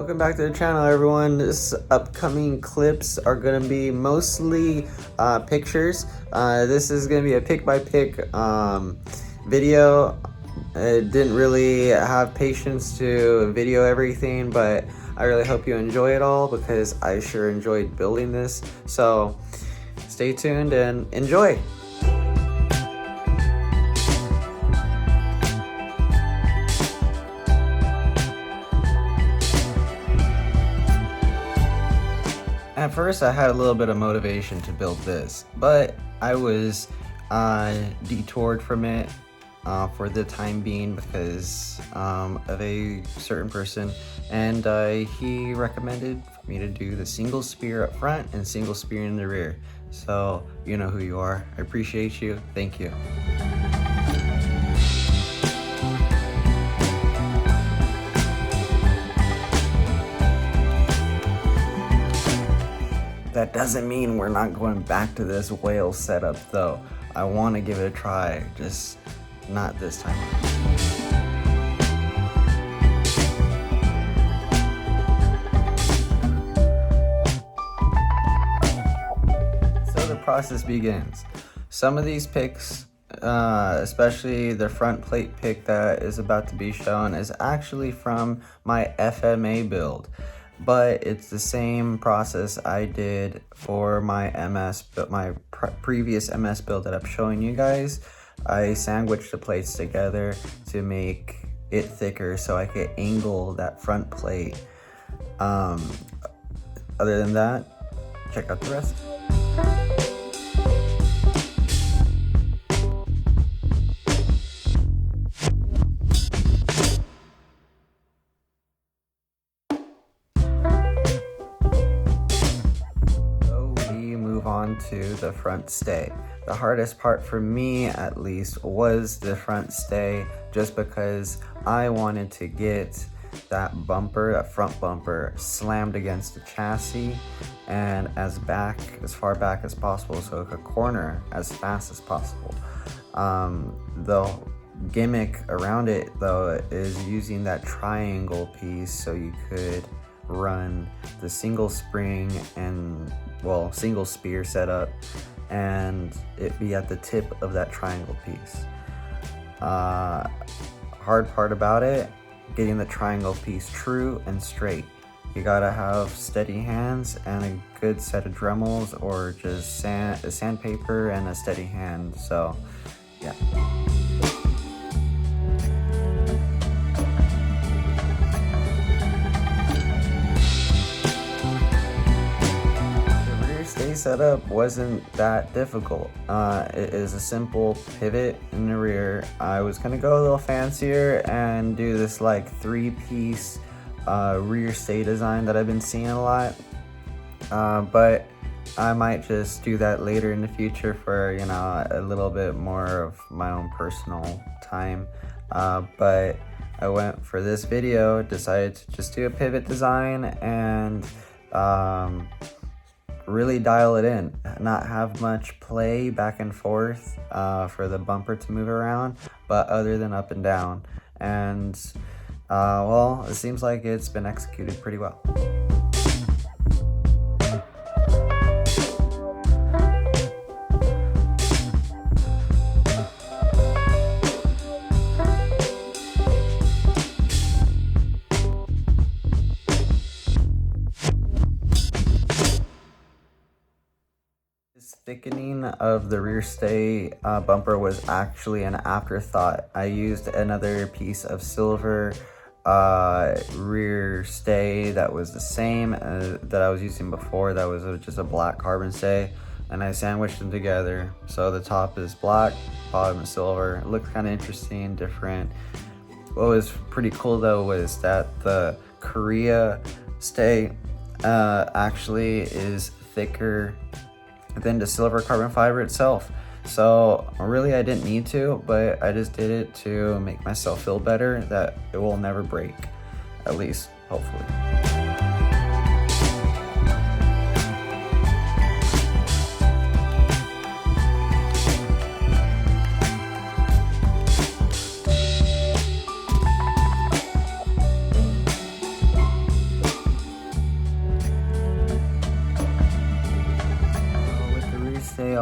Welcome back to the channel, everyone. This upcoming clips are going to be mostly pictures. This is going to be a pick-by-pick video. I didn't really have patience to video everything, but I really hope you enjoy it all because I sure enjoyed building this. So stay tuned and enjoy. At first I had a little bit of motivation to build this, but I was detoured from it for the time being because of a certain person, and he recommended for me to do the single spear up front and single spear in the rear. So you know who you are. I appreciate you. Thank you. That doesn't mean we're not going back to this whale setup though. I want to give it a try, just not this time. So the process begins. Some of these picks, especially the front plate pick that is about to be shown, is actually from my FMA build. But it's the same process I did for my previous MS build that I'm showing you guys. I sandwiched the plates together to make it thicker so I could angle that front plate. Other than that, check out the rest. On to the front stay. The hardest part for me, at least, was the front stay, just because I wanted to get that front bumper slammed against the chassis and as far back as possible so it could corner as fast as possible. The gimmick around it though is using that triangle piece so you could run the single spring and single spear setup and it be at the tip of that triangle piece. Hard part about it, getting the triangle piece true and straight. You gotta have steady hands and a good set of Dremels or just sandpaper and a steady hand. So yeah. Setup wasn't that difficult. It is a simple pivot in the rear. I was gonna go a little fancier and do this like 3-piece rear stay design that I've been seeing a lot, but I might just do that later in the future for, you know, a little bit more of my own personal time. But I went for this video, decided to just do a pivot design and really dial it in, not have much play back and forth for the bumper to move around, but other than up and down. And well, it seems like it's been executed pretty well. Thickening of the rear stay bumper was actually an afterthought. I used another piece of silver rear stay that was the same that I was using before. That was just a black carbon stay, and I sandwiched them together. So the top is black, bottom is silver. It looked kind of interesting, different. What was pretty cool though was that the Korea stay actually is thicker than the silver carbon fiber itself. So really I didn't need to, but I just did it to make myself feel better that it will never break, at least hopefully.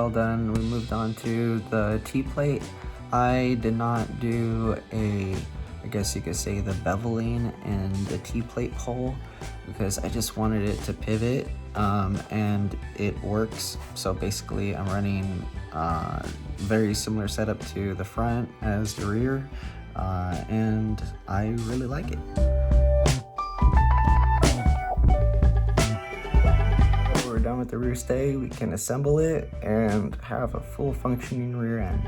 all done, we moved on to the T-plate. I did not do I guess you could say the beveling in the T-plate hole because I just wanted it to pivot, and it works. So basically I'm running very similar setup to the front as the rear, and I really like it. We're done with the rear stay, we can assemble it and have a full functioning rear end.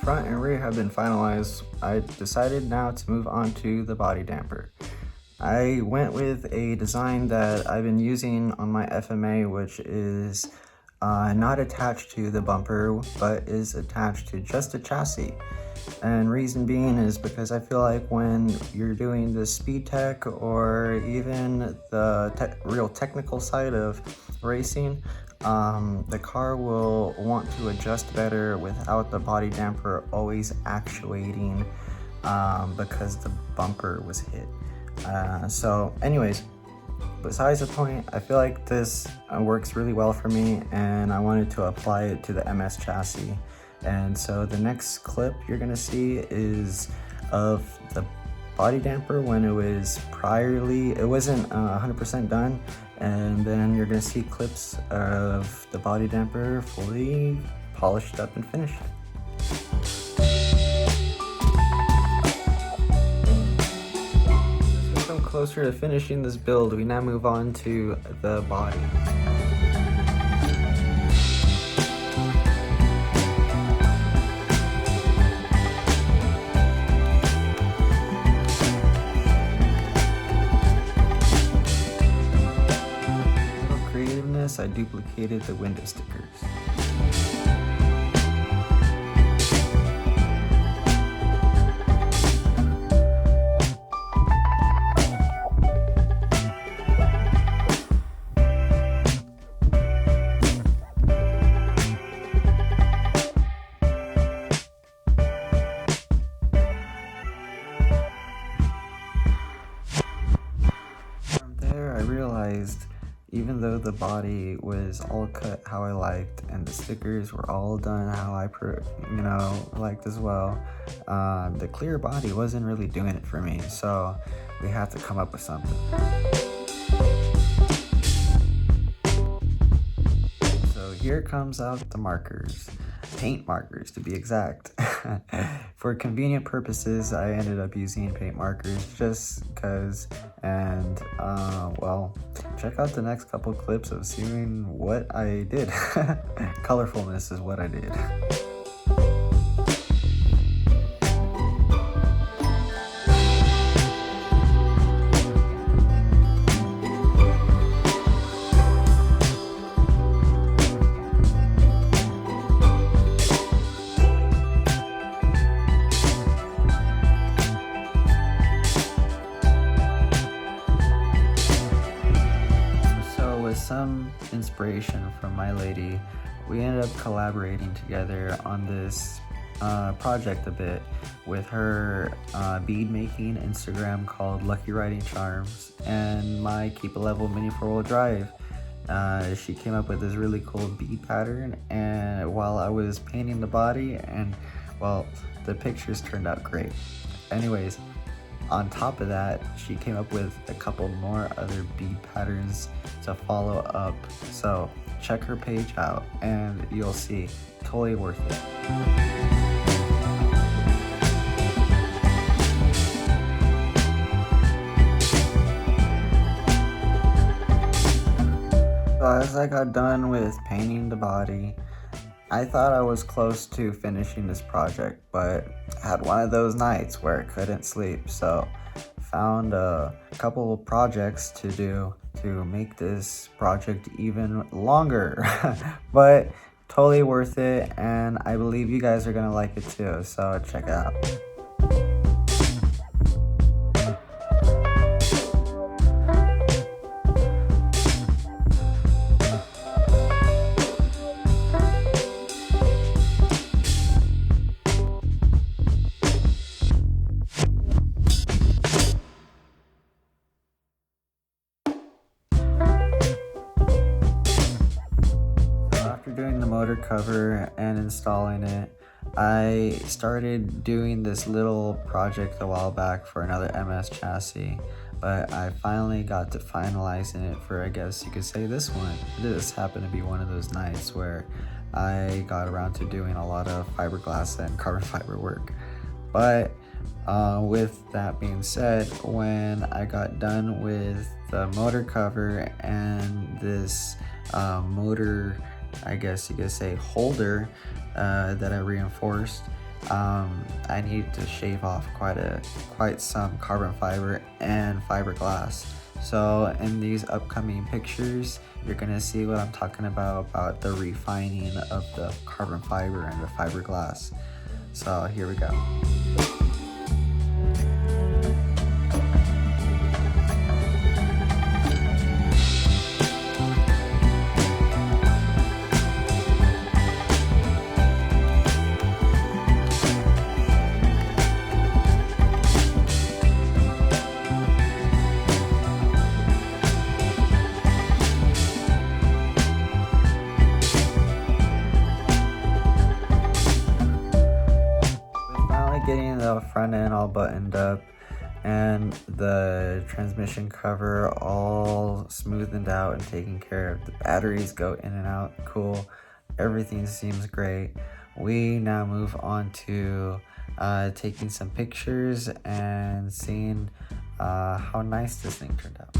Front and rear have been finalized. I decided now to move on to the body damper. I went with a design that I've been using on my FMA, which is not attached to the bumper, but is attached to just the chassis. And reason being is because I feel like when you're doing the speed tech or even the real technical side of racing, the car will want to adjust better without the body damper always actuating because the bumper was hit. So anyways, besides the point, I feel like this works really well for me and I wanted to apply it to the MS chassis. And so the next clip you're gonna see is of the body damper when it was it wasn't 100% done, and then you're gonna see clips of the body damper fully polished up and finished. As we come closer to finishing this build, we now move on to the body. I duplicated the window stickers. From there, I realized even though the body was all cut how I liked and the stickers were all done how I liked as well, the clear body wasn't really doing it for me, so we had to come up with something. So here comes out the markers, paint markers to be exact. For convenient purposes, I ended up using paint markers just because, and well, check out the next couple clips of seeing what I did. Colorfulness is what I did. Some inspiration from my lady, we ended up collaborating together on this project a bit with her bead making Instagram called Lucky Riding Charms and my Keep a Level mini 4-wheel drive. She came up with this really cool bead pattern, and while I was painting the body, and well, the pictures turned out great. Anyways, on top of that, she came up with a couple more other bead patterns to follow up. So check her page out and you'll see, totally worth it. So as I got done with painting the body, I thought I was close to finishing this project, but had one of those nights where I couldn't sleep, so found a couple of projects to do to make this project even longer. But totally worth it, and I believe you guys are gonna like it too, so check it out. motor cover and installing it. I started doing this little project a while back for another MS chassis, but I finally got to finalizing it for, I guess you could say, this one. This happened to be one of those nights where I got around to doing a lot of fiberglass and carbon fiber work. But with that being said, when I got done with the motor cover and this motor, I guess you could say, holder that I reinforced, I needed to shave off quite some carbon fiber and fiberglass. So in these upcoming pictures, you're gonna see what I'm talking about the refining of the carbon fiber and the fiberglass. So here we go. Getting the front end all buttoned up and the transmission cover all smoothed out and taken care of. The batteries go in and out cool. Everything seems great. We now move on to taking some pictures and seeing how nice this thing turned out.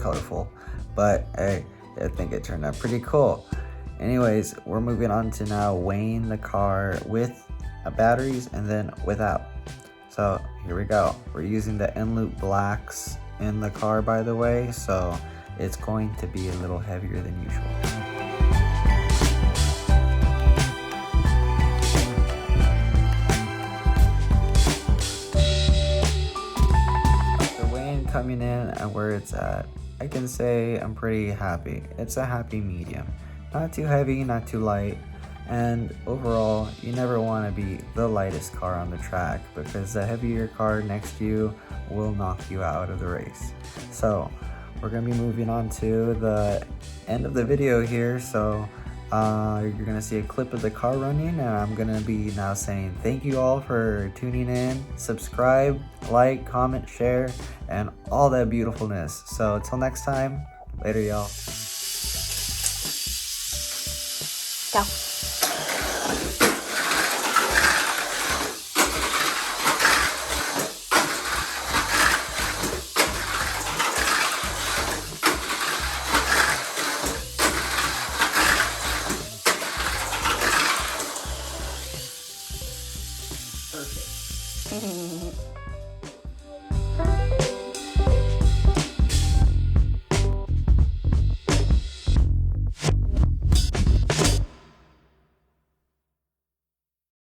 Colorful, but hey, I think it turned out pretty cool. Anyways, we're moving on to now weighing the car with batteries and then without. So here we go. We're using the in-loop blacks in the car, by the way, so it's going to be a little heavier than usual. Coming in and where it's at, I can say I'm pretty happy. It's a happy medium. Not too heavy, not too light. And overall, you never want to be the lightest car on the track because the heavier car next to you will knock you out of the race. So we're going to be moving on to the end of the video here. So you're going to see a clip of the car running, and I'm going to be now saying thank you all for tuning in. Subscribe, like, comment, share, and all that beautifulness. So until next time, later y'all. Go. Perfect.